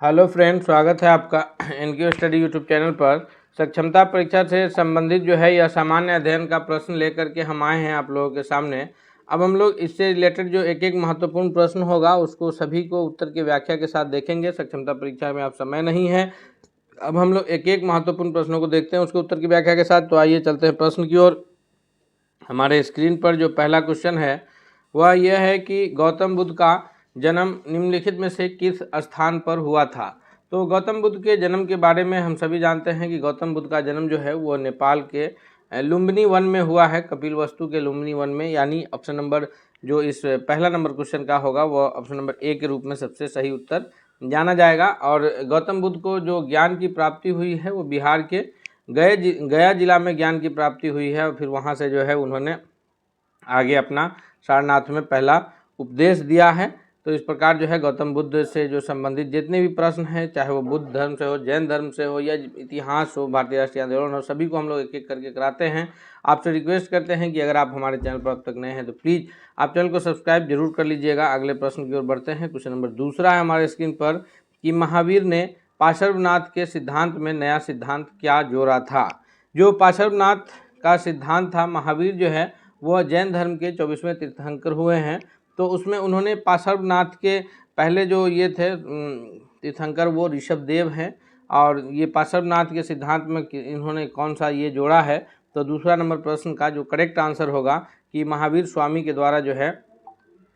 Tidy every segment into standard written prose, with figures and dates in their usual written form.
Hello friend, स्वागत है आपका एनक्यू स्टडी यूट्यूब चैनल पर। सक्षमता परीक्षा से संबंधित जो है यह सामान्य अध्ययन का प्रश्न लेकर के हम आए हैं आप लोगों के सामने। अब हम लोग इससे रिलेटेड जो एक एक महत्वपूर्ण प्रश्न होगा उसको सभी को उत्तर की व्याख्या के साथ देखेंगे। सक्षमता परीक्षा में अब समय नहीं है, अब हम लोग एक एक महत्वपूर्ण प्रश्नों को देखते हैं उसके उत्तर की व्याख्या के साथ। तो आइए चलते हैं प्रश्न की ओर। हमारे स्क्रीन पर जो पहला क्वेश्चन है वह यह है कि गौतम बुद्ध का जन्म निम्नलिखित में से किस स्थान पर हुआ था। तो गौतम बुद्ध के जन्म के बारे में हम सभी जानते हैं कि गौतम बुद्ध का जन्म जो है वो नेपाल के लुम्बिनी वन में हुआ है, कपिलवस्तु के लुम्बिनी वन में। यानी ऑप्शन नंबर जो इस पहला नंबर क्वेश्चन का होगा वह ऑप्शन नंबर ए के रूप में सबसे सही उत्तर जाना जाएगा। और गौतम बुद्ध को जो ज्ञान की प्राप्ति हुई है वो बिहार के गया जिला में ज्ञान की प्राप्ति हुई है। और फिर वहाँ से जो है उन्होंने आगे अपना सारनाथ में पहला उपदेश दिया है। तो इस प्रकार जो है गौतम बुद्ध से जो संबंधित जितने भी प्रश्न हैं, चाहे वो बुद्ध धर्म से हो, जैन धर्म से हो या इतिहास हो, भारतीय राष्ट्रीय आंदोलन हो, सभी को हम लोग एक एक करके कराते हैं। आपसे रिक्वेस्ट करते हैं कि अगर आप हमारे चैनल पर अब तक नए हैं तो प्लीज़ आप चैनल को सब्सक्राइब जरूर कर लीजिएगा। अगले प्रश्न की ओर बढ़ते हैं। क्वेश्चन नंबर दूसरा है हमारे स्क्रीन पर कि महावीर ने पार्श्वनाथ के सिद्धांत में नया सिद्धांत क्या जोड़ा था। जो पार्श्वनाथ का सिद्धांत था, महावीर जो है वह जैन धर्म के 24वें तीर्थंकर हुए हैं। तो उसमें उन्होंने पार्श्वनाथ के पहले जो ये थे तीर्थंकर वो ऋषभदेव हैं। और ये पार्श्वनाथ के सिद्धांत में इन्होंने कौन सा ये जोड़ा है। तो दूसरा नंबर प्रश्न का जो करेक्ट आंसर होगा कि महावीर स्वामी के द्वारा जो है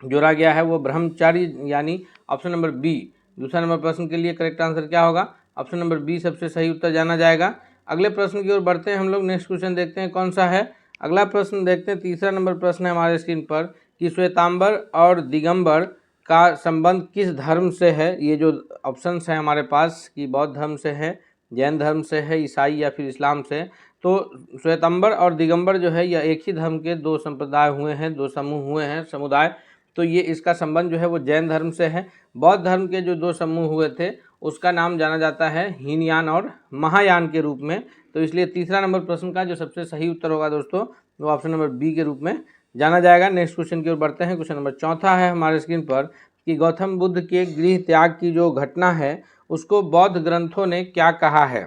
जोड़ा गया है वो ब्रह्मचारी, यानी ऑप्शन नंबर बी। दूसरा नंबर प्रश्न के लिए करेक्ट आंसर क्या होगा? ऑप्शन नंबर बी सबसे सही उत्तर जाना जाएगा। अगले प्रश्न की ओर बढ़ते हैं हम लोग। नेक्स्ट क्वेश्चन देखते हैं कौन सा है। अगला प्रश्न देखते हैं, तीसरा नंबर प्रश्न है हमारे स्क्रीन पर कि श्वेतांबर और दिगंबर का संबंध किस धर्म से है। ये जो ऑप्शंस हैं हमारे पास कि बौद्ध धर्म से है, जैन धर्म से है, ईसाई या फिर इस्लाम से। तो श्वेतांबर और दिगंबर जो है यह एक ही धर्म के दो संप्रदाय हुए हैं, दो समूह हुए हैं, समुदाय। तो ये इसका संबंध जो है वो जैन धर्म से है। बौद्ध धर्म के जो दो समूह हुए थे उसका नाम जाना जाता है हीनयान और महायान के रूप में। तो इसलिए तीसरा नंबर प्रश्न का जो सबसे सही उत्तर होगा दोस्तों वो ऑप्शन नंबर बी के रूप में जाना जाएगा। नेक्स्ट क्वेश्चन की ओर बढ़ते हैं। क्वेश्चन नंबर चौथा है हमारे स्क्रीन पर कि गौतम बुद्ध के गृह त्याग की जो घटना है उसको बौद्ध ग्रंथों ने क्या कहा है।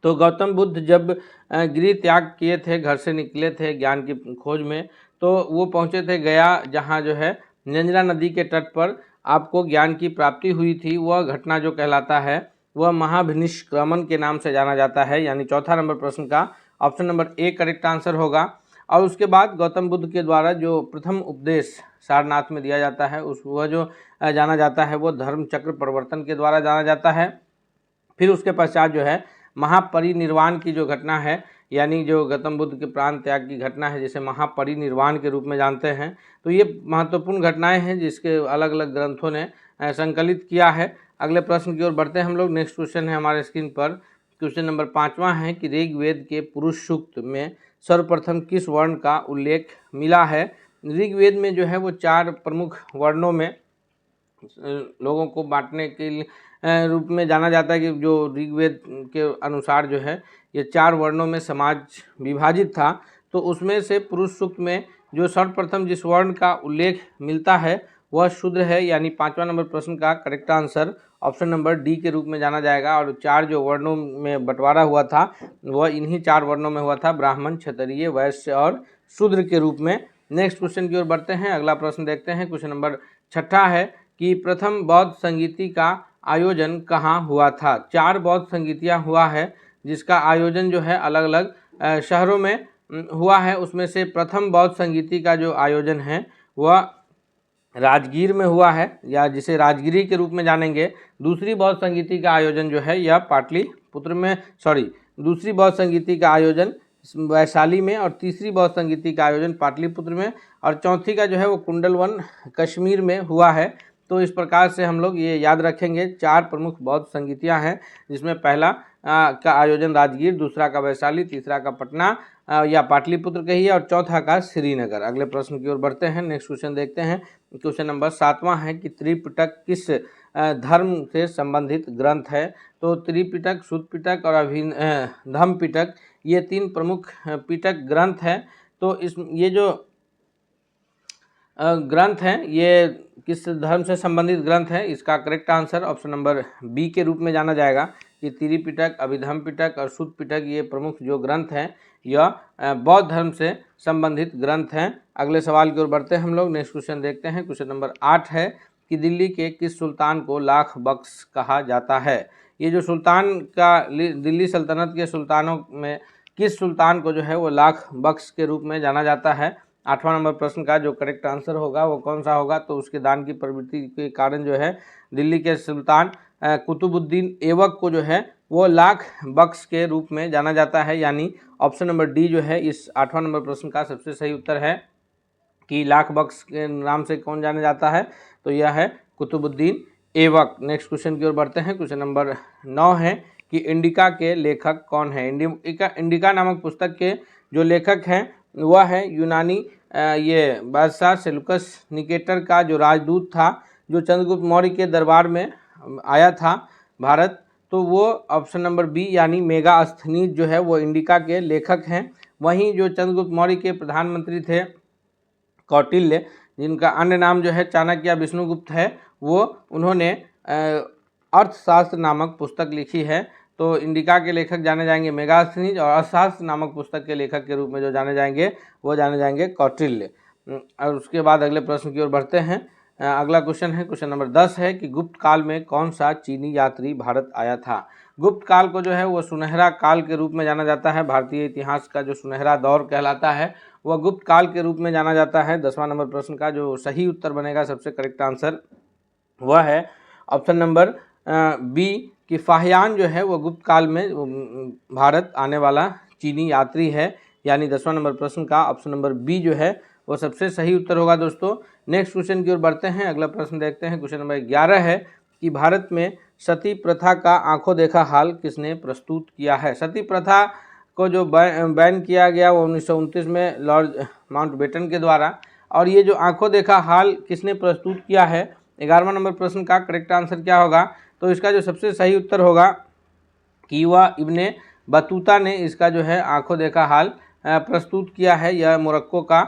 तो गौतम बुद्ध जब गृह त्याग किए थे, घर से निकले थे ज्ञान की खोज में, तो वो पहुँचे थे गया, जहाँ जो है नंजरा नदी के तट पर आपको ज्ञान की प्राप्ति हुई थी। वह घटना जो कहलाता है वह महाभिनिष्क्रमण के नाम से जाना जाता है। यानी चौथा नंबर प्रश्न का option number A correct answer होगा। और उसके बाद गौतम बुद्ध के द्वारा जो प्रथम उपदेश सारनाथ में दिया जाता है उस वह जो जाना जाता है वो धर्म चक्र परिवर्तन के द्वारा जाना जाता है। फिर उसके पश्चात जो है महापरिनिर्वाण की जो घटना है, यानी जो गौतम बुद्ध के प्राण त्याग की घटना है जिसे महापरिनिर्वाण के रूप में जानते हैं। तो ये महत्वपूर्ण घटनाएं हैं जिसके अलग अलग ग्रंथों ने संकलित किया है। अगले प्रश्न की ओर बढ़ते हैं हम लोग। नेक्स्ट क्वेश्चन है हमारे स्क्रीन पर, क्वेश्चन नंबर 5वां है कि ऋग्वेद के पुरुष सूक्त में सर्वप्रथम किस वर्ण का उल्लेख मिला है। ऋग्वेद में जो है वो 4 प्रमुख वर्णों में लोगों को बांटने के रूप में जाना जाता है कि जो ऋग्वेद के अनुसार जो है ये 4 वर्णों में समाज विभाजित था। तो उसमें से पुरुष सूक्त में जो सर्वप्रथम जिस वर्ण का उल्लेख मिलता है वह शूद्र है। यानी 5वां नंबर प्रश्न का correct answer option number D के रूप में जाना जाएगा। और 4 जो वर्णों में बंटवारा हुआ था वह इन्हीं 4 वर्णों में हुआ था, ब्राह्मण, क्षत्रिय, वैश्य और शूद्र के रूप में। नेक्स्ट क्वेश्चन की ओर बढ़ते हैं। अगला प्रश्न देखते हैं। क्वेश्चन नंबर 6 है कि प्रथम बौद्ध संगीति का आयोजन कहाँ हुआ था। 4 बौद्ध संगीतियाँ हुआ है जिसका आयोजन जो है अलग अलग शहरों में हुआ है। उसमें से प्रथम बौद्ध संगीति का जो आयोजन है वह राजगीर में हुआ है, या जिसे राजगिरी के रूप में जानेंगे। दूसरी बौद्ध संगीति का आयोजन जो है यह पाटलिपुत्र में, दूसरी बौद्ध संगीति का आयोजन वैशाली में, और तीसरी बौद्ध संगीति का आयोजन पाटलिपुत्र में, और चौथी का जो है वो कुंडलवन कश्मीर में हुआ है। तो इस प्रकार से हम लोग ये याद रखेंगे 4 प्रमुख बौद्ध संगीतियाँ हैं जिसमें पहला का आयोजन राजगीर, दूसरा का वैशाली, तीसरा का पटना या पाटलिपुत्र कहिए, और चौथा का श्रीनगर। अगले प्रश्न की ओर बढ़ते हैं। नेक्स्ट क्वेश्चन देखते हैं। क्वेश्चन नंबर 7वां है कि त्रिपिटक किस धर्म से संबंधित ग्रंथ है। तो त्रिपिटक, शुद्ध पिटक और धम्म पिटक ये 3 प्रमुख पिटक ग्रंथ हैं। तो ये जो ग्रंथ हैं ये किस धर्म से संबंधित ग्रंथ है? इसका correct answer option number B के रूप में जाना जाएगा कि त्रिपिटक, अभिधम पिटक और शुद्ध पिटक ये प्रमुख जो ग्रंथ हैं यह बौद्ध धर्म से संबंधित ग्रंथ हैं। अगले सवाल की ओर बढ़ते हैं हम लोग। नेक्स्ट क्वेश्चन देखते हैं। क्वेश्चन नंबर 8 है कि दिल्ली के किस सुल्तान को लाख बख्श कहा जाता है? ये जो सुल्तान का दिल्ली सल्तनत के सुल्तानों में किस सुल्तान को जो है वो लाख बख्श के रूप में जाना जाता है? 8वां नंबर प्रश्न का जो करेक्ट आंसर होगा वो कौन सा होगा? तो उसके दान की प्रवृत्ति के कारण जो है दिल्ली के सुल्तान कुतुबुद्दीन ऐबक को जो है वो लाख बख्श के रूप में जाना जाता है, यानी ऑप्शन नंबर डी जो है इस 8वां नंबर प्रश्न का सबसे सही उत्तर है कि लाख बख्श के नाम से कौन जाना जाता है? तो यह है कुतुबुद्दीन ऐबक। नेक्स्ट क्वेश्चन की ओर बढ़ते हैं। क्वेश्चन नंबर 9 है कि इंडिका के लेखक कौन है? इंडिका नामक पुस्तक के जो लेखक हैं वह है यूनानी ये बादशाह सेल्यूकस निकेटर का जो राजदूत था, जो चंद्रगुप्त मौर्य के दरबार में आया था भारत, तो वो ऑप्शन नंबर बी यानी मेगास्थनीज जो है वो इंडिका के लेखक हैं। वहीं जो चंद्रगुप्त मौर्य के प्रधानमंत्री थे कौटिल्य, जिनका अन्य नाम जो है चाणक्य या विष्णुगुप्त है, वो उन्होंने अर्थशास्त्र नामक पुस्तक लिखी है। तो इंडिका के लेखक जाने जाएंगे मेगास्थनीज और अर्थशास्त्र नामक पुस्तक के लेखक के रूप में जो जाने जाएंगे वो जाने जाएंगे कौटिल्य। और उसके बाद अगले प्रश्न की ओर बढ़ते हैं। अगला क्वेश्चन है, क्वेश्चन नंबर 10 है कि गुप्त काल में कौन सा चीनी यात्री भारत आया था? गुप्त काल को जो है वो सुनहरा काल के रूप में जाना जाता है। भारतीय इतिहास का जो सुनहरा दौर कहलाता है वह गुप्त काल के रूप में जाना जाता है। 10वां नंबर प्रश्न का जो सही उत्तर बनेगा, सबसे करेक्ट आंसर वह है ऑप्शन नंबर बी कि फाहियान जो है वो गुप्त काल में भारत आने वाला चीनी यात्री है, यानी 10वां नंबर प्रश्न का ऑप्शन नंबर बी जो है वो सबसे सही उत्तर होगा दोस्तों। नेक्स्ट क्वेश्चन की ओर बढ़ते हैं। अगला प्रश्न देखते हैं। क्वेश्चन नंबर 11 है कि भारत में सती प्रथा का आंखों देखा हाल किसने प्रस्तुत किया है? सती प्रथा को जो बैन किया गया वो 1929 में लॉर्ड माउंटबेटन के द्वारा, और ये जो आंखों देखा हाल किसने प्रस्तुत किया है? 11वां नंबर प्रश्न का करेक्ट आंसर क्या होगा? तो इसका जो सबसे सही उत्तर होगा कि वह इब्ने बतूता ने इसका जो है आंखों देखा हाल प्रस्तुत किया है। यह मोरक्को का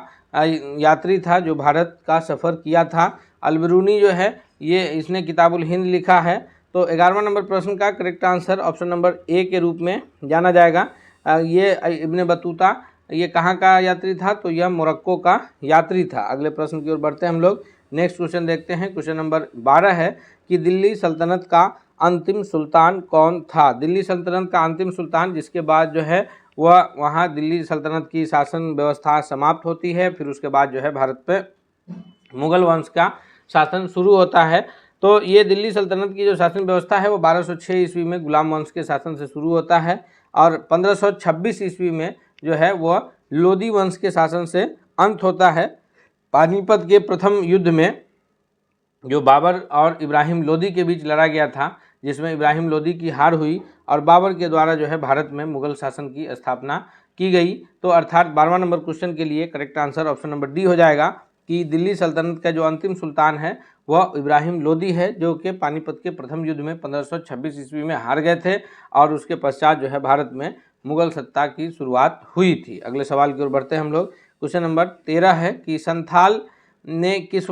यात्री था जो भारत का सफ़र किया था। अलबरूनी जो है ये इसने किताबुल हिंद लिखा है। तो 11वां नंबर प्रश्न का correct answer option number A के रूप में जाना जाएगा। ये इब्ने बतूता ये कहाँ का यात्री था? तो यह मोरक्को का यात्री था। अगले प्रश्न की ओर बढ़ते हैं हम लोग। नेक्स्ट क्वेश्चन देखते हैं। क्वेश्चन नंबर 12 है कि दिल्ली सल्तनत का अंतिम सुल्तान कौन था? दिल्ली सल्तनत का अंतिम सुल्तान जिसके बाद जो है वह वहाँ दिल्ली सल्तनत की शासन व्यवस्था समाप्त होती है, फिर उसके बाद जो है भारत पे मुगल वंश का शासन शुरू होता है। तो ये दिल्ली सल्तनत की जो शासन व्यवस्था है वो 1206 ईस्वी में गुलाम वंश के शासन से शुरू होता है और 1526 ईस्वी में जो है वह लोदी वंश के शासन से अंत होता है। पानीपत के प्रथम युद्ध में जो बाबर और इब्राहिम लोदी के बीच लड़ा गया था, जिसमें इब्राहिम लोदी की हार हुई और बाबर के द्वारा जो है भारत में मुगल शासन की स्थापना की गई। तो अर्थात 12वां नंबर क्वेश्चन के लिए correct answer option number D हो जाएगा कि दिल्ली सल्तनत का जो अंतिम सुल्तान है वह इब्राहिम लोदी है, जो कि पानीपत के प्रथम युद्ध में 1526 ईस्वी में हार गए थे और उसके पश्चात जो है भारत में मुगल सत्ता की शुरुआत हुई थी। अगले सवाल की ओर बढ़ते हैं हम लोग। क्वेश्चन नंबर 13 है कि संथाल ने किस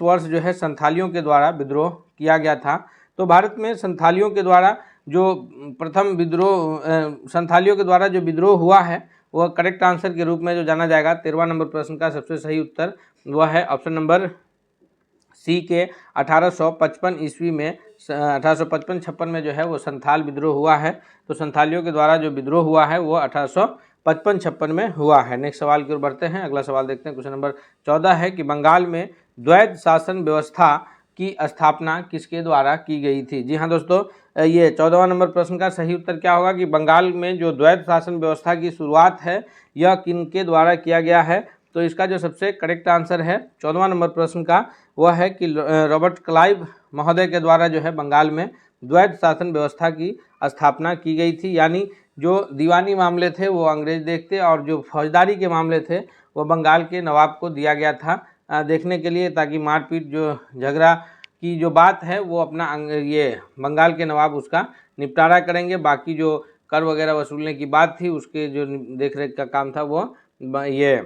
वर्ष जो है संथालियों के द्वारा विद्रोह किया गया था? तो भारत में संथालियों के द्वारा जो प्रथम विद्रोह संथालियों के द्वारा जो विद्रोह हुआ है वह करेक्ट आंसर के रूप में जो जाना जाएगा 13वां नंबर प्रश्न का सबसे सही उत्तर वह है ऑप्शन नंबर सी के 1855 ईस्वी में 1855-56 में जो है वो संथाल विद्रोह हुआ है। तो संथालियों के द्वारा जो विद्रोह हुआ है वो 1855-56 में हुआ है। नेक्स्ट सवाल की ओर बढ़ते हैं। अगला सवाल देखते हैं। क्वेश्चन नंबर 14 है कि बंगाल में द्वैध शासन व्यवस्था की स्थापना किसके द्वारा की गई थी? जी हाँ दोस्तों, ये 14वां नंबर प्रश्न का सही उत्तर क्या होगा कि बंगाल में जो द्वैध शासन व्यवस्था की शुरुआत है यह किनके द्वारा किया गया है? तो इसका जो सबसे करेक्ट आंसर है 14वां नंबर प्रश्न का वह है कि रॉबर्ट क्लाइव महोदय के द्वारा जो है बंगाल में द्वैध शासन व्यवस्था की स्थापना की गई थी। यानी जो दीवानी मामले थे वो अंग्रेज देखते और जो फौजदारी के मामले थे वो बंगाल के नवाब को दिया गया था देखने के लिए, ताकि मारपीट जो झगड़ा की जो बात है वो अपना ये बंगाल के नवाब उसका निपटारा करेंगे। बाकी जो कर वगैरह वसूलने की बात थी उसके जो देख रेख का काम था वो ये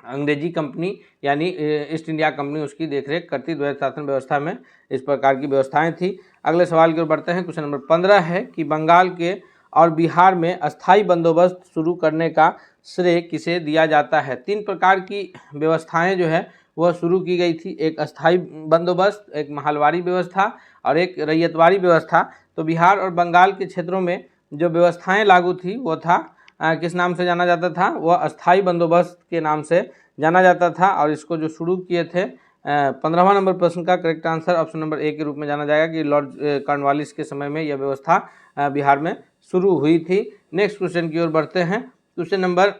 अंग्रेजी कंपनी यानी ईस्ट इंडिया कंपनी उसकी देखरेख करती। द्वैध शासन व्यवस्था में इस प्रकार की व्यवस्थाएं थी। अगले सवाल की ओर बढ़ते हैं। क्वेश्चन नंबर 15 है कि बंगाल के और बिहार में अस्थाई बंदोबस्त शुरू करने का श्रेय किसे दिया जाता है। 3 प्रकार की व्यवस्थाएं जो है वह शुरू की गई थी, एक अस्थाई बंदोबस्त, एक महलवारी व्यवस्था और एक रैयतवाड़ी व्यवस्था। तो बिहार और बंगाल के क्षेत्रों में जो व्यवस्थाएं लागू थी वो था किस नाम से जाना जाता था, वह अस्थाई बंदोबस्त के नाम से जाना जाता था। और इसको जो शुरू किए थे 15वां नंबर प्रश्न का correct answer option number A के रूप में जाना जाएगा कि लॉर्ड कॉर्नवालिस के समय में यह व्यवस्था बिहार में शुरू हुई थी। नेक्स्ट क्वेश्चन की ओर बढ़ते हैं। क्वेश्चन नंबर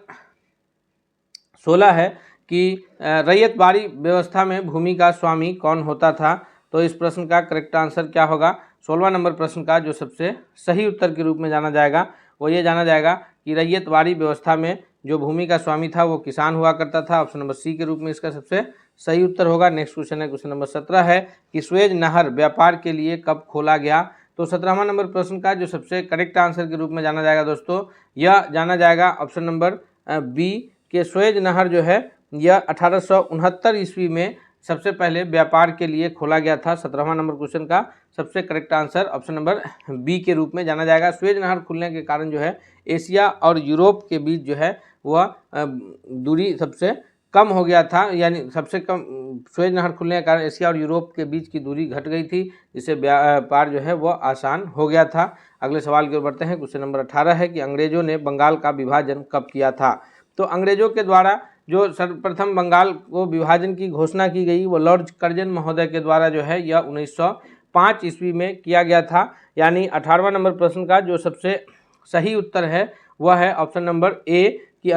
16 है कि रैयतवाड़ी व्यवस्था में भूमि का स्वामी कौन होता था। तो इस प्रश्न का करेक्ट आंसर क्या होगा। 16वां नंबर प्रश्न का जो सबसे सही उत्तर के रूप में जाना जाएगा वो ये जाना जाएगा कि रैयतवाड़ी व्यवस्था में जो भूमि का स्वामी था वो किसान हुआ करता था। ऑप्शन नंबर सी के रूप में इसका सबसे सही उत्तर होगा। नेक्स्ट क्वेश्चन है क्वेश्चन नंबर 17 है कि स्वेज नहर व्यापार के लिए कब खोला गया। तो 17वां नंबर प्रश्न का जो सबसे करेक्ट आंसर के रूप में जाना जाएगा दोस्तों, यह जाना जाएगा ऑप्शन नंबर बी के स्वेज नहर जो है यह 1869 ईस्वी में सबसे पहले व्यापार के लिए खोला गया था। 17वां नंबर क्वेश्चन का सबसे correct answer option number B के रूप में जाना जाएगा। स्वेज नहर खुलने के कारण जो है एशिया और यूरोप के बीच जो है वह दूरी सबसे कम हो गया था, यानी सबसे कम स्वेज नहर खुलने के कारण एशिया और यूरोप के बीच की दूरी घट गई थी, जिससे व्यापार जो है वह आसान हो गया था। अगले सवाल की ओर बढ़ते हैं। क्वेश्चन नंबर 18 है कि अंग्रेजों ने बंगाल का विभाजन कब किया था। तो अंग्रेजों के द्वारा जो सर्वप्रथम बंगाल को विभाजन की घोषणा की गई वो लॉर्ड कर्जन महोदय के द्वारा जो है यह 1905 ईस्वी में किया गया था। यानी 18वां नंबर प्रश्न का जो सबसे सही उत्तर है वह है ऑप्शन नंबर ए कि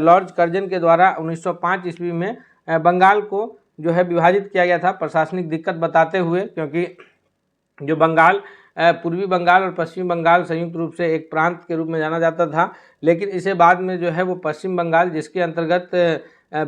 लॉर्ड कर्जन के द्वारा 1905 ईस्वी में बंगाल को जो है विभाजित किया गया था, प्रशासनिक दिक्कत बताते हुए, क्योंकि जो बंगाल पूर्वी बंगाल और पश्चिमी बंगाल संयुक्त रूप से एक प्रांत के रूप में जाना जाता था, लेकिन इसे बाद में जो है वो पश्चिम बंगाल जिसके अंतर्गत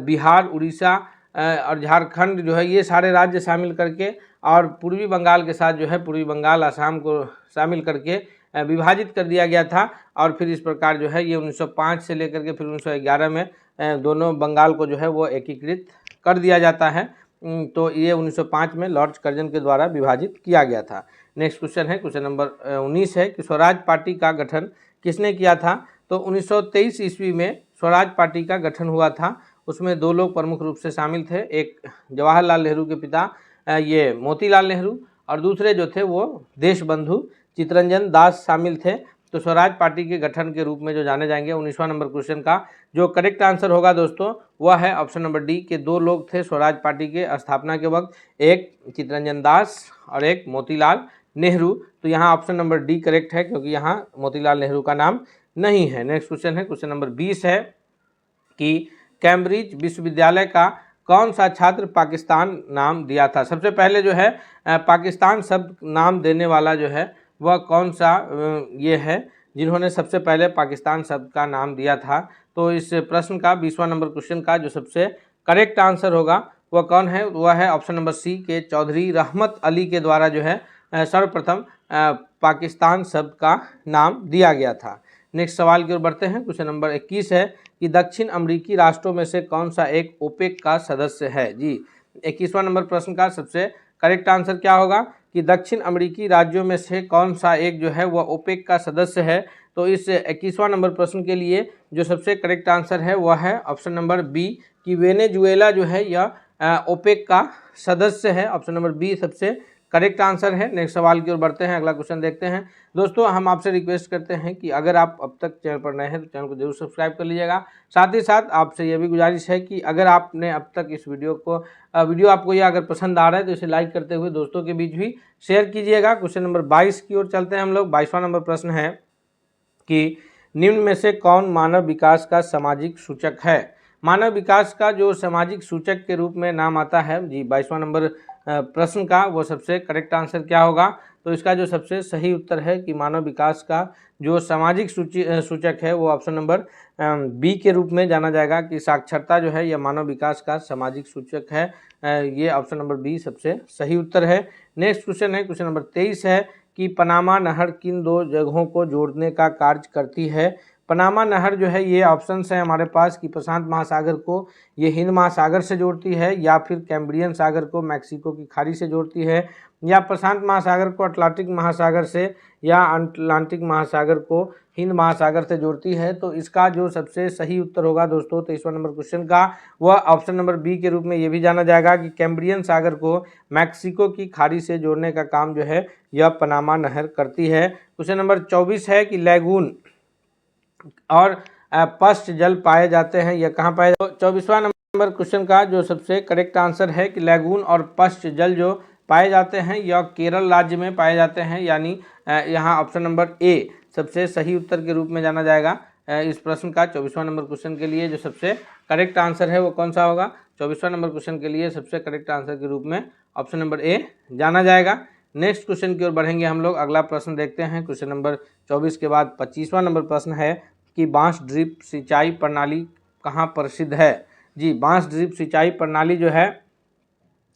बिहार, उड़ीसा और झारखंड जो है ये सारे राज्य शामिल करके और पूर्वी बंगाल के साथ जो है पूर्वी बंगाल आसाम को शामिल करके विभाजित कर दिया गया था। और फिर इस प्रकार जो है ये 1905 से लेकर के फिर 1911 में दोनों बंगाल को जो है वो एकीकृत कर दिया जाता है। तो ये 1905 में लॉर्ड कर्जन के द्वारा विभाजित किया गया था। नेक्स्ट क्वेश्चन है क्वेश्चन नंबर 19 है कि स्वराज पार्टी का गठन किसने किया था। तो 1923 ईस्वी में स्वराज पार्टी का गठन हुआ था। उसमें 2 लोग प्रमुख रूप से शामिल थे, एक जवाहरलाल नेहरू के पिता ये मोतीलाल नेहरू और दूसरे जो थे वो देशबंधु चित्तरंजन दास शामिल थे। तो स्वराज पार्टी के गठन के रूप में जो जाने जाएंगे 19वां नंबर क्वेश्चन का जो करेक्ट आंसर होगा दोस्तों वह है ऑप्शन नंबर डी के 2 लोग थे स्वराज पार्टी के स्थापना के वक्त, एक चित्तरंजन दास और एक मोतीलाल नेहरू। तो यहाँ ऑप्शन नंबर डी करेक्ट है क्योंकि यहाँ मोतीलाल नेहरू का नाम नहीं है। नेक्स्ट क्वेश्चन है क्वेश्चन नंबर 20 है कि कैम्ब्रिज विश्वविद्यालय का कौन सा छात्र पाकिस्तान नाम दिया था। सबसे पहले जो है पाकिस्तान शब्द नाम देने वाला जो है वह कौन सा ये है जिन्होंने सबसे पहले पाकिस्तान शब्द का नाम दिया था। तो इस प्रश्न का 20वां नंबर क्वेश्चन का जो सबसे करेक्ट आंसर होगा वह कौन है, वह है ऑप्शन नंबर सी के चौधरी रहमत अली के द्वारा जो है सर्वप्रथम पाकिस्तान शब्द का नाम दिया गया था। नेक्स्ट सवाल की ओर बढ़ते हैं। क्वेश्चन नंबर 21 है कि दक्षिण अमेरिकी राष्ट्रों में से कौन सा एक ओपेक का सदस्य है। जी 21वां नंबर प्रश्न का सबसे करेक्ट आंसर क्या होगा कि दक्षिण अमेरिकी राज्यों में से कौन सा एक जो है वह ओपेक का सदस्य है। तो इस 21वां नंबर प्रश्न के लिए जो सबसे करेक्ट आंसर है वह है ऑप्शन नंबर बी कि वेनेजुएला जो है यह ओपेक का सदस्य है। ऑप्शन नंबर बी सबसे करेक्ट आंसर है। नेक्स्ट सवाल की ओर बढ़ते हैं, अगला क्वेश्चन देखते हैं। दोस्तों हम आपसे रिक्वेस्ट करते हैं कि अगर आप अब तक चैनल पर नए हैं तो चैनल को जरूर सब्सक्राइब कर लीजिएगा। साथ ही साथ आपसे यह भी गुजारिश है कि अगर आपने अब तक इस वीडियो आपको यह अगर पसंद आ रहा है तो इसे लाइक करते हुए दोस्तों के बीच भी शेयर कीजिएगा। क्वेश्चन नंबर 22 की ओर चलते हैं हम लोग। 22वां नंबर प्रश्न है कि निम्न में से कौन मानव विकास का सामाजिक सूचक है। मानव विकास का जो सामाजिक सूचक के रूप में नाम आता है जी 22वां नंबर प्रश्न का वो सबसे करेक्ट आंसर क्या होगा। तो इसका जो सबसे सही उत्तर है कि मानव विकास का जो सामाजिक सूचक है वो ऑप्शन नंबर बी के रूप में जाना जाएगा कि साक्षरता जो है यह मानव विकास का सामाजिक सूचक है। ये ऑप्शन नंबर बी सबसे सही उत्तर है। नेक्स्ट क्वेश्चन है क्वेश्चन नंबर 23 है कि पनामा नहर किन 2 जगहों को जोड़ने का कार्य करती है। पनामा नहर जो है ये ऑप्शन है हमारे पास कि प्रशांत महासागर को ये हिंद महासागर से जोड़ती है, या फिर कैम्ब्रियन सागर को मैक्सिको की खाड़ी से जोड़ती है, या प्रशांत महासागर को अटलांटिक महासागर से, या अटलांटिक महासागर को हिंद महासागर से जोड़ती है। तो इसका जो सबसे सही उत्तर होगा दोस्तों 23वां नंबर क्वेश्चन का, वह ऑप्शन नंबर बी के रूप में ये भी जाना जाएगा कि कैम्ब्रियन सागर को मैक्सिको की खाड़ी से जोड़ने का काम जो है यह पनामा नहर करती है। क्वेश्चन नंबर 24 है कि लैगून और पश्च जल पाए जाते हैं, यह कहाँ पाए जाते हैं? 24वां नंबर क्वेश्चन का जो सबसे करेक्ट आंसर है कि लैगून और पश्च जल जो पाए जाते हैं यह केरल राज्य में पाए जाते हैं, यानी यहाँ ऑप्शन नंबर ए सबसे सही उत्तर के रूप में जाना जाएगा। इस प्रश्न का 24वां नंबर क्वेश्चन के लिए जो सबसे करेक्ट आंसर है वो कौन सा होगा? 24वां नंबर क्वेश्चन के लिए सबसे करेक्ट आंसर के रूप में ऑप्शन नंबर ए जाना जाएगा। नेक्स्ट क्वेश्चन की ओर बढ़ेंगे हम लोग। अगला प्रश्न देखते हैं। क्वेश्चन नंबर 24 के बाद 25वां नंबर प्रश्न है कि बांस ड्रिप सिंचाई प्रणाली कहाँ प्रसिद्ध है? जी, बांस ड्रिप सिंचाई प्रणाली जो है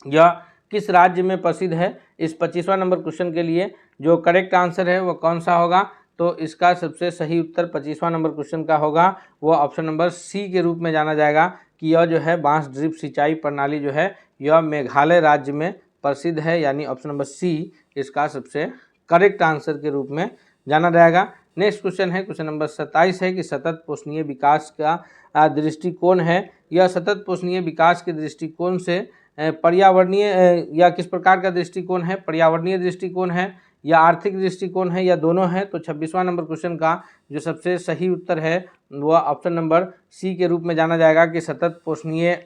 यह किस राज्य में प्रसिद्ध है? इस 25वां नंबर क्वेश्चन के लिए जो करेक्ट आंसर है वो कौन सा होगा? तो इसका सबसे सही उत्तर 25वां नंबर क्वेश्चन का होगा, वो ऑप्शन नंबर सी के रूप में जाना जाएगा कि यह जो है बांस ड्रिप सिंचाई प्रणाली जो है यह मेघालय राज्य में प्रसिद्ध है, यानी ऑप्शन नंबर सी इसका सबसे करेक्ट आंसर के रूप में जाना जाएगा। नेक्स्ट क्वेश्चन है, क्वेश्चन नंबर 27 है कि सतत पोषणीय विकास का दृष्टिकोण है, यह सतत पोषणीय विकास के दृष्टिकोण से पर्यावरणीय या किस प्रकार का दृष्टिकोण है? पर्यावरणीय दृष्टिकोण है या आर्थिक दृष्टिकोण है या दोनों है? तो 26वां नंबर क्वेश्चन का जो सबसे सही उत्तर है वह ऑप्शन नंबर सी के रूप में जाना जाएगा कि सतत पोषणीय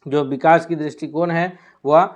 जो विकास की दृष्टिकोण है वह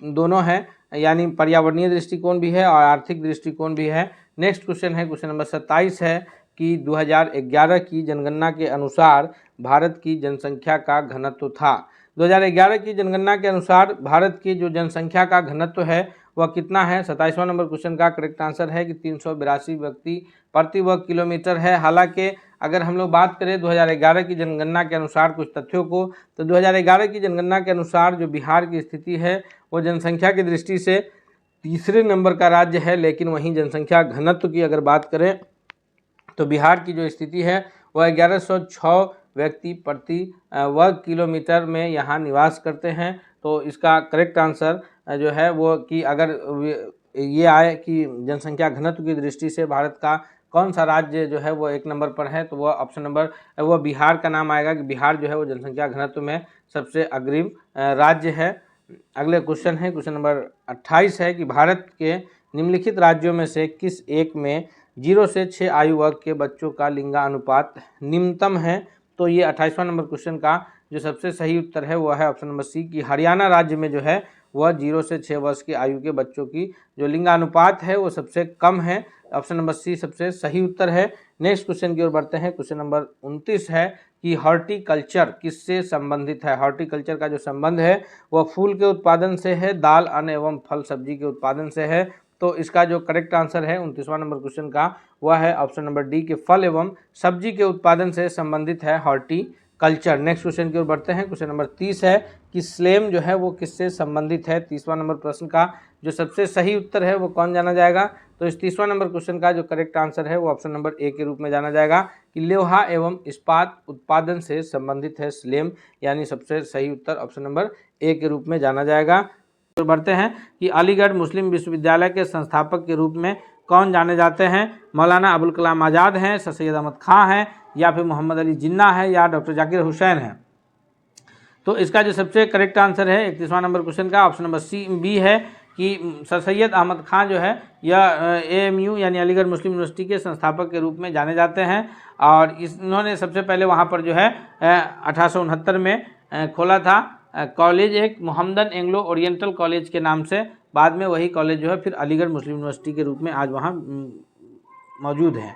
दोनों है, यानी पर्यावरणीय दृष्टिकोण भी है और आर्थिक दृष्टिकोण भी है। नेक्स्ट क्वेश्चन है, क्वेश्चन नंबर 27 है कि 2011 की जनगणना के अनुसार भारत की जनसंख्या का घनत्व था। 2011 की जनगणना के अनुसार भारत की जो जनसंख्या का घनत्व है वह कितना है? 27वां नंबर क्वेश्चन का करेक्ट आंसर है कि 382 व्यक्ति प्रति वर्ग किलोमीटर है। हालांकि अगर हम लोग बात करें 2011 की जनगणना के अनुसार कुछ तथ्यों को, तो 2011 की जनगणना के अनुसार जो बिहार की स्थिति है वो जनसंख्या की दृष्टि से तीसरे नंबर का राज्य है, लेकिन वहीं जनसंख्या घनत्व की अगर बात करें तो बिहार की जो स्थिति है वह 1106 व्यक्ति प्रति वर्ग किलोमीटर में यहाँ निवास करते हैं। तो इसका करेक्ट आंसर जो है वो कि अगर ये आए कि जनसंख्या घनत्व की दृष्टि से भारत का कौन सा राज्य जो है वो एक नंबर पर है, तो वह ऑप्शन नंबर वो बिहार का नाम आएगा कि बिहार जो है वो जनसंख्या घनत्व में सबसे अग्रिम राज्य है। अगले क्वेश्चन है, क्वेश्चन नंबर 28 है कि भारत के निम्नलिखित राज्यों में से किस एक में 0 से 6 आयु वर्ग के बच्चों का लिंगानुपात निम्नतम है? तो ये 28वां नंबर क्वेश्चन का जो सबसे सही उत्तर है वह है ऑप्शन नंबर सी कि हरियाणा राज्य में जो है वह 0 से 6 वर्ष की आयु के बच्चों की जो लिंगानुपात है वो सबसे कम है। ऑप्शन नंबर सी सबसे सही उत्तर है। नेक्स्ट क्वेश्चन की ओर बढ़ते हैं। क्वेश्चन नंबर 29 है कि हॉर्टिकल्चर किससे संबंधित है? हॉर्टिकल्चर का जो संबंध है वह फूल के उत्पादन से है, दाल अन्न एवं फल सब्जी के उत्पादन से है। तो इसका जो करेक्ट आंसर है 29वां नंबर क्वेश्चन का वह है ऑप्शन नंबर डी के फल एवं सब्जी के उत्पादन से संबंधित है हॉर्टिकल्चर। नेक्स्ट क्वेश्चन की ओर बढ़ते हैं। क्वेश्चन नंबर 30 है कि स्लेम जो है वो किससे संबंधित है? 30वां नंबर प्रश्न का जो सबसे सही उत्तर है वो कौन जाना जाएगा? तो इस 30वां नंबर क्वेश्चन का जो करेक्ट आंसर है वो ऑप्शन नंबर ए के रूप में जाना जाएगा कि लोहा एवं इस्पात उत्पादन से संबंधित है स्लेम, यानी सबसे सही उत्तर ऑप्शन नंबर ए के रूप में जाना जाएगा। तो बढ़ते हैं कि अलीगढ़ मुस्लिम विश्वविद्यालय के संस्थापक के रूप में कौन जाने जाते हैं? मौलाना अबुल कलाम आज़ाद हैं, सर सैयद अहमद खां हैं, या फिर मोहम्मद अली जिन्ना है, या डॉक्टर जाकिर हुसैन है। तो इसका जो सबसे करेक्ट आंसर है 31वां नंबर क्वेश्चन का ऑप्शन नंबर सी बी है कि सर सैयद अहमद खां जो है यह AMU यानी अलीगढ़ मुस्लिम यूनिवर्सिटी के संस्थापक के रूप में जाने जाते हैं, और इन्होंने सबसे पहले वहाँ पर जो है 1869 में खोला था कॉलेज, एक मोहम्मदन एंग्लो ओरिएंटल कॉलेज के नाम से। बाद में वही कॉलेज जो है फिर अलीगढ़ मुस्लिम यूनिवर्सिटी के रूप में आज वहाँ मौजूद है।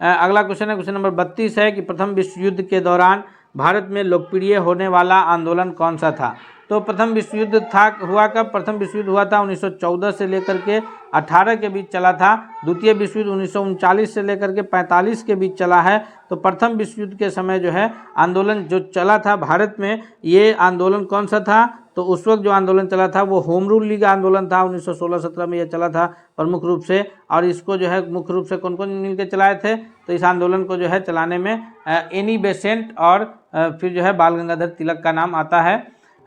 अगला क्वेश्चन है, क्वेश्चन नंबर 32 है कि प्रथम विश्व युद्ध के दौरान भारत में लोकप्रिय होने वाला आंदोलन कौन सा था? तो प्रथम विश्व युद्ध हुआ कब? प्रथम विश्व युद्ध हुआ था 1914 से लेकर के 18 के बीच चला था। द्वितीय विश्व युद्ध 1939 से लेकर के 45 के बीच चला है। तो प्रथम विश्व युद्ध के समय जो है आंदोलन जो चला था भारत में, ये आंदोलन कौन सा था? तो उस वक्त जो आंदोलन चला था वो होम रूल लीग आंदोलन था, 1916-17 में यह चला था प्रमुख रूप से। और इसको जो है मुख्य रूप से कौन कौन मिल के चलाए थे, तो इस आंदोलन को जो है चलाने में एनी बेसेंट और फिर जो है बाल गंगाधर तिलक का नाम आता है।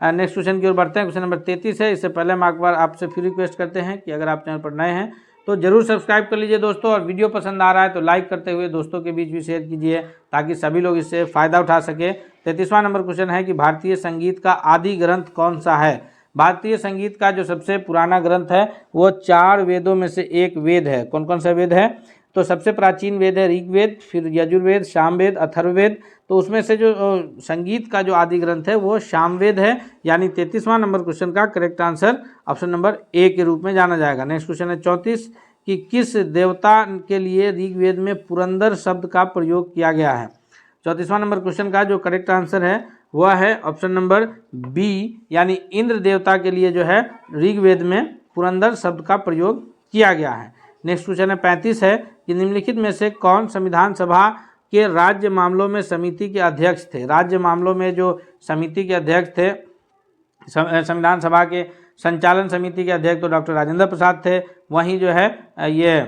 नेक्स्ट क्वेश्चन की ओर बढ़ते हैं। क्वेश्चन नंबर 33 है। इससे पहले हम एक बार आपसे फिर रिक्वेस्ट करते हैं कि अगर आप चैनल पर नए हैं तो जरूर सब्सक्राइब कर लीजिए दोस्तों, और वीडियो पसंद आ रहा है तो लाइक करते हुए दोस्तों के बीच भी शेयर कीजिए ताकि सभी लोग इससे फ़ायदा उठा सके। 33वां नंबर क्वेश्चन है कि भारतीय संगीत का आदि ग्रंथ कौन सा है। भारतीय संगीत का जो सबसे पुराना ग्रंथ है वो 4 वेदों में से एक वेद है। कौन कौन सा वेद है, तो सबसे प्राचीन वेद है ऋग्वेद, फिर यजुर्वेद, सामवेद, अथर्ववेद। तो उसमें से जो संगीत का जो आदि ग्रंथ है वो सामवेद है, यानी 33वां नंबर क्वेश्चन का correct answer option number A के रूप में जाना जाएगा। नेक्स्ट क्वेश्चन है 34 कि किस देवता के लिए ऋग्वेद में पुरंदर शब्द का प्रयोग किया गया है। 34वां नंबर क्वेश्चन का जो करेक्ट आंसर है वह है ऑप्शन नंबर बी, यानी इंद्र देवता के लिए जो है ऋग्वेद में पुरंदर शब्द का प्रयोग किया गया है। नेक्स्ट क्वेश्चन है 35 है कि निम्नलिखित में से कौन संविधान सभा के राज्य मामलों में समिति के अध्यक्ष थे। राज्य मामलों में जो समिति के अध्यक्ष थे, संविधान सभा के संचालन समिति के अध्यक्ष तो डॉक्टर राजेंद्र प्रसाद थे। वहीं जो है ये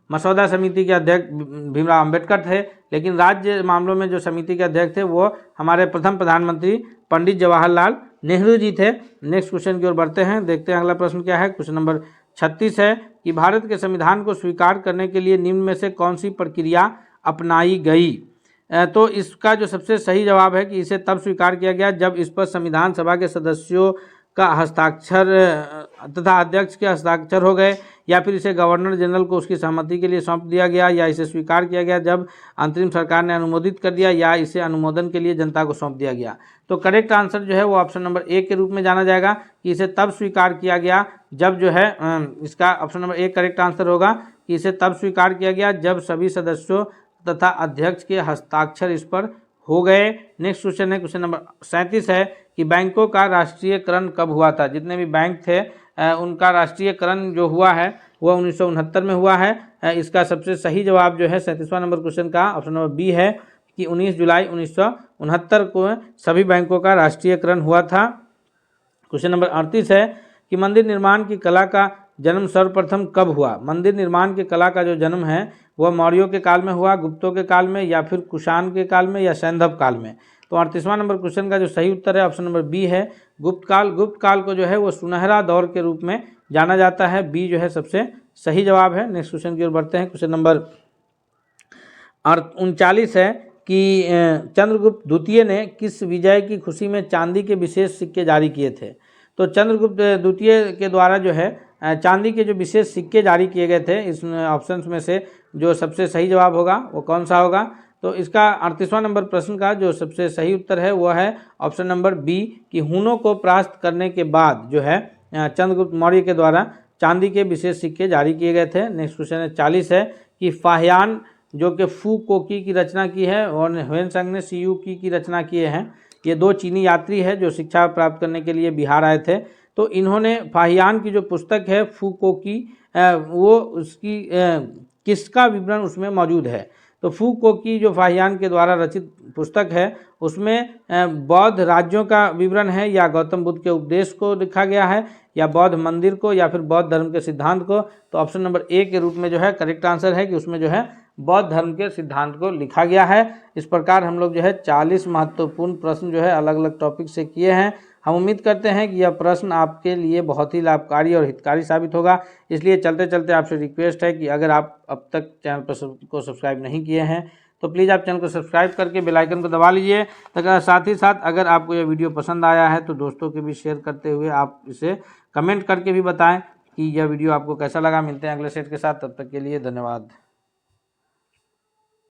मसौदा समिति के अध्यक्ष भीमराव अंबेडकर थे, लेकिन राज्य मामलों में जो समिति के अध्यक्ष थे वो हमारे प्रथम प्रधानमंत्री पंडित जवाहरलाल नेहरू जी थे। नेक्स्ट क्वेश्चन की ओर बढ़ते हैं, देखते हैं अगला प्रश्न क्या है। क्वेश्चन नंबर 36 है कि भारत के संविधान को स्वीकार करने के लिए निम्न में से कौन सी प्रक्रिया अपनाई गई। तो इसका जो सबसे सही जवाब है कि इसे तब स्वीकार किया गया जब इस पर संविधान सभा के सदस्यों का हस्ताक्षर तथा अध्यक्ष के हस्ताक्षर हो गए, या फिर इसे गवर्नर जनरल को उसकी सहमति के लिए सौंप दिया गया, या इसे स्वीकार किया गया जब अंतरिम सरकार ने अनुमोदित कर दिया, या इसे अनुमोदन के लिए जनता को सौंप दिया गया। तो करेक्ट आंसर जो है वो ऑप्शन नंबर ए के रूप में जाना जाएगा कि इसे तब स्वीकार किया गया जब जो है इसका option number A correct answer होगा कि इसे तब स्वीकार किया गया जब सभी सदस्यों तथा अध्यक्ष के हस्ताक्षर इस पर हो गए। नेक्स्ट क्वेश्चन है, क्वेश्चन नंबर 37 है कि बैंकों का राष्ट्रीयकरण कब हुआ था। जितने भी बैंक थे उनका राष्ट्रीयकरण जो हुआ है वह 1969 में हुआ है। इसका सबसे सही जवाब जो है 37वां नंबर क्वेश्चन का ऑप्शन नंबर बी है कि 19 जुलाई 1969 को सभी बैंकों का राष्ट्रीयकरण हुआ था। क्वेश्चन नंबर 38 है कि मंदिर निर्माण की कला का जन्म सर्वप्रथम कब हुआ। मंदिर निर्माण की कला का जो जन्म है वह मौर्यों के काल में हुआ, गुप्तों के काल में, या फिर कुषाण के काल में, या सैंधव काल में। तो 38वां नंबर क्वेश्चन का जो सही उत्तर है ऑप्शन नंबर बी है गुप्त काल। गुप्त काल को जो है वो सुनहरा दौर के रूप में जाना जाता है। बी जो है सबसे सही जवाब है। नेक्स्ट क्वेश्चन की ओर बढ़ते हैं। क्वेश्चन नंबर 39 है कि चंद्रगुप्त द्वितीय ने किस विजय की खुशी में चांदी के विशेष सिक्के जारी किए थे। तो चंद्रगुप्त द्वितीय के द्वारा जो है चांदी के जो विशेष सिक्के जारी किए गए थे, इस ऑप्शंस में से जो सबसे सही जवाब होगा वो कौन सा होगा। तो इसका 38वां नंबर प्रश्न का जो सबसे सही उत्तर है वह है ऑप्शन नंबर बी कि हुनों को परास्त करने के बाद जो है चंद्रगुप्त मौर्य के द्वारा चांदी के विशेष सिक्के जारी किए गए थे। नेक्स्ट क्वेश्चन है 40 है कि फाहियान जो कि फू कोकी की रचना की है और ह्वेनसांग ने सी यू की रचना किए हैं। ये 2 चीनी यात्री है जो शिक्षा प्राप्त करने के लिए बिहार आए थे। तो इन्होंने फाहियान की जो पुस्तक है फू कोकी वो उसकी किसका विवरण उसमें मौजूद है। तो फू कोकी जो फाहियान के द्वारा रचित पुस्तक है उसमें बौद्ध राज्यों का विवरण है, या गौतम बुद्ध के उपदेश को लिखा गया है, या बौद्ध मंदिर को, या फिर बौद्ध धर्म के सिद्धांत को। तो ऑप्शन नंबर ए के रूप में जो है करेक्ट आंसर है कि उसमें जो है बौद्ध धर्म के सिद्धांत को लिखा गया है। इस प्रकार हम लोग जो है 40 महत्वपूर्ण प्रश्न जो है अलग अलग टॉपिक से किए हैं। हम उम्मीद करते हैं कि यह प्रश्न आपके लिए बहुत ही लाभकारी और हितकारी साबित होगा। इसलिए चलते चलते आपसे रिक्वेस्ट है कि अगर आप अब तक चैनल को सब्सक्राइब नहीं किए हैं तो प्लीज़ आप चैनल को सब्सक्राइब करके बेल आइकन को दबा लीजिए। तथा साथ ही साथ अगर आपको यह वीडियो पसंद आया है तो दोस्तों के बीच शेयर करते हुए आप इसे कमेंट करके भी बताएं कि यह वीडियो आपको कैसा लगा। मिलते हैं अगले सेट के साथ, तब तक के लिए धन्यवाद।